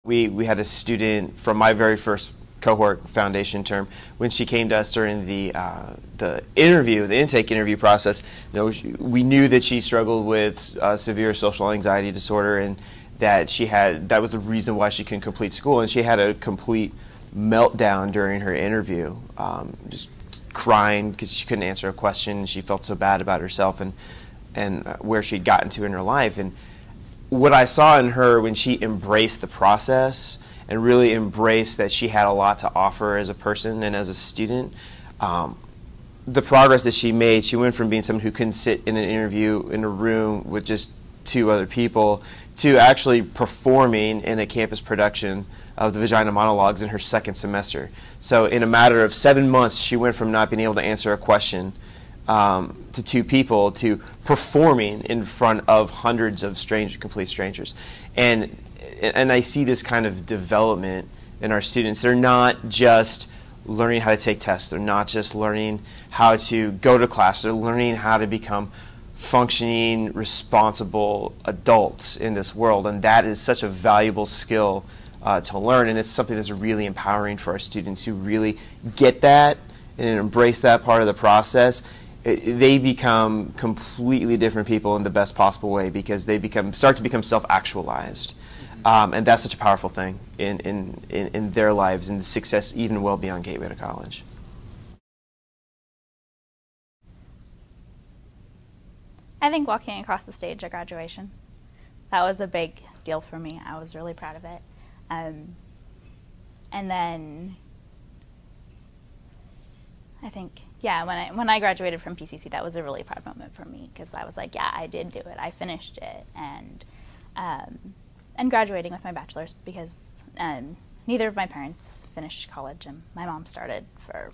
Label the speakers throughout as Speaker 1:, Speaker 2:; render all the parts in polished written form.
Speaker 1: We had a student from my very first cohort foundation term. When she came to us during the intake interview process, we knew that she struggled with severe social anxiety disorder, and that was the reason why she couldn't complete school. And she had a complete meltdown during her interview, just crying because she couldn't answer a question. She felt so bad about herself and where she'd gotten to in her life. And what I saw in her when she embraced the process and really embraced that she had a lot to offer as a person and as a student, the progress that she made, she went from being someone who couldn't sit in an interview in a room with just 2 other people to actually performing in a campus production of the Vagina Monologues in her 2nd semester. So in a matter of 7 months, she went from not being able to answer a question to 2 people to performing in front of hundreds of complete strangers. And I see this kind of development in our students. They're not just learning how to take tests. They're not just learning how to go to class. They're learning how to become functioning, responsible adults in this world. And that is such a valuable skill to learn. And it's something that's really empowering for our students who really get that and embrace that part of the process. They become completely different people in the best possible way because they start to become self-actualized. And that's such a powerful thing in their lives and the success even well beyond Gateway to College.
Speaker 2: I think walking across the stage at graduation, that was a big deal for me. I was really proud of it. And then I think, yeah, when I graduated from PCC, that was a really proud moment for me because I was like, yeah, I did do it. I finished it. And graduating with my bachelor's because neither of my parents finished college, and my mom started for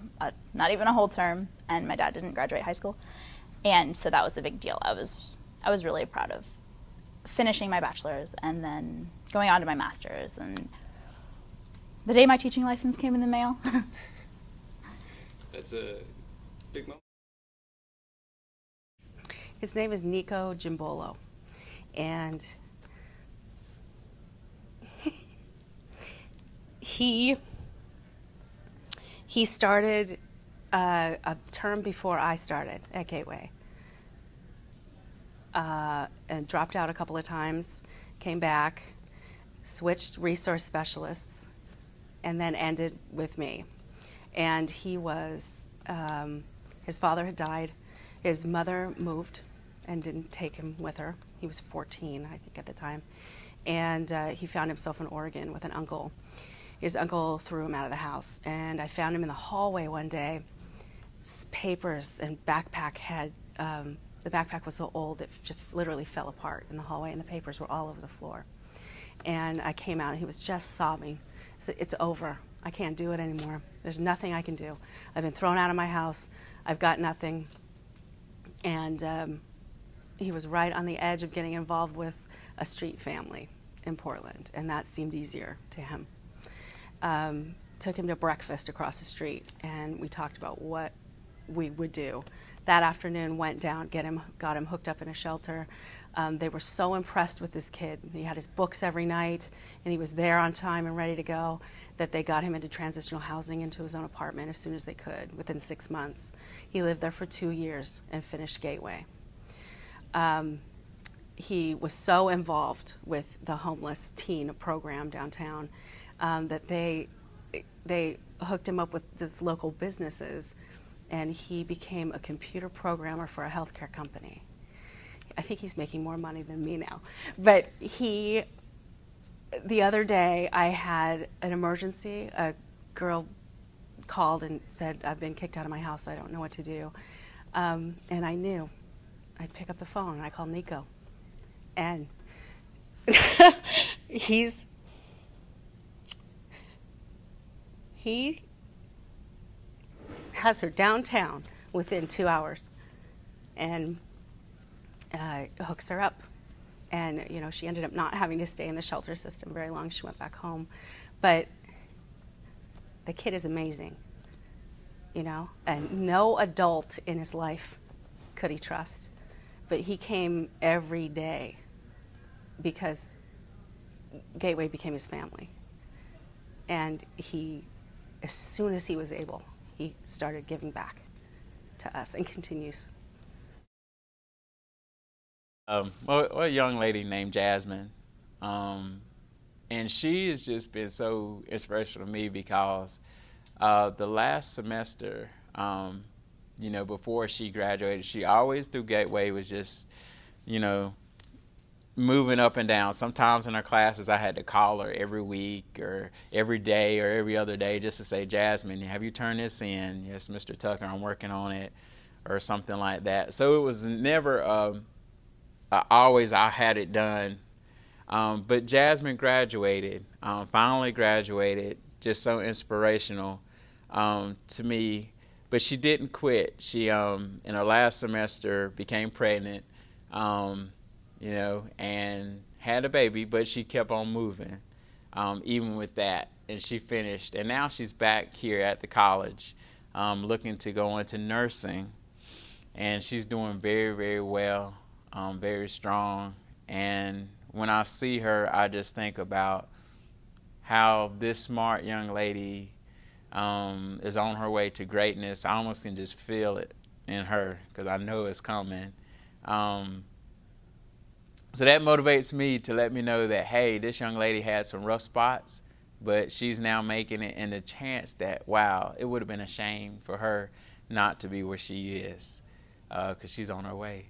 Speaker 2: not even a whole term, and my dad didn't graduate high school. And so that was a big deal. I was really proud of finishing my bachelor's and then going on to my master's. And the day my teaching license came in the mail.
Speaker 3: It's a big moment.
Speaker 4: His name is Nico Gimbolo, and he started a term before I started at Gateway, and dropped out a couple of times, came back, switched resource specialists, and then ended with me. And he was, his father had died, his mother moved and didn't take him with her. He was 14, I think, at the time. And he found himself in Oregon with an uncle. His uncle threw him out of the house, and I found him in the hallway one day. Papers and backpack had, the backpack was so old it just literally fell apart in the hallway, and the papers were all over the floor. And I came out, and he was just sobbing. I said, "It's over. I can't do it anymore. There's nothing I can do. I've been thrown out of my house. I've got nothing." And he was right on the edge of getting involved with a street family in Portland, and that seemed easier to him. Took him to breakfast across the street, and we talked about what we would do. That afternoon, went down, got him hooked up in a shelter. They were so impressed with this kid. He had his books every night, and he was there on time and ready to go, that they got him into transitional housing, into his own apartment as soon as they could, within 6 months. He lived there for 2 years and finished Gateway. He was so involved with the homeless teen program downtown that they hooked him up with these local businesses, and he became a computer programmer for a healthcare company. I think he's making more money than me now. But the other day I had an emergency. A girl called and said, "I've been kicked out of my house. I don't know what to do." And I knew. I'd pick up the phone and I called Nico. And he has her downtown within 2 hours, and hooks her up. And she ended up not having to stay in the shelter system very long. She went back home. But the kid is amazing, and no adult in his life could he trust. But he came every day because Gateway became his family. And he, as soon as he was able, he started giving back to us and continues.
Speaker 5: Well, a young lady named Jasmine, and she has just been so inspirational to me because the last semester, before she graduated, she always through Gateway was just, moving up and down. Sometimes in her classes, I had to call her every week or every day or every other day just to say, Jasmine, have you turned this in? Yes, Mr. Tucker, I'm working on it, or something like that. So it was never always I had it done. But Jasmine graduated, finally graduated, just so inspirational to me. But she didn't quit. She, in her last semester, became pregnant, and had a baby, but she kept on moving, even with that. And she finished. And now she's back here at the college, looking to go into nursing. And she's doing very, very well, very strong. And when I see her, I just think about how this smart young lady is on her way to greatness. I almost can just feel it in her because I know it's coming. So that motivates me to let me know that, hey, this young lady had some rough spots, but she's now making it, and the chance that, wow, it would have been a shame for her not to be where she is because she's on her way.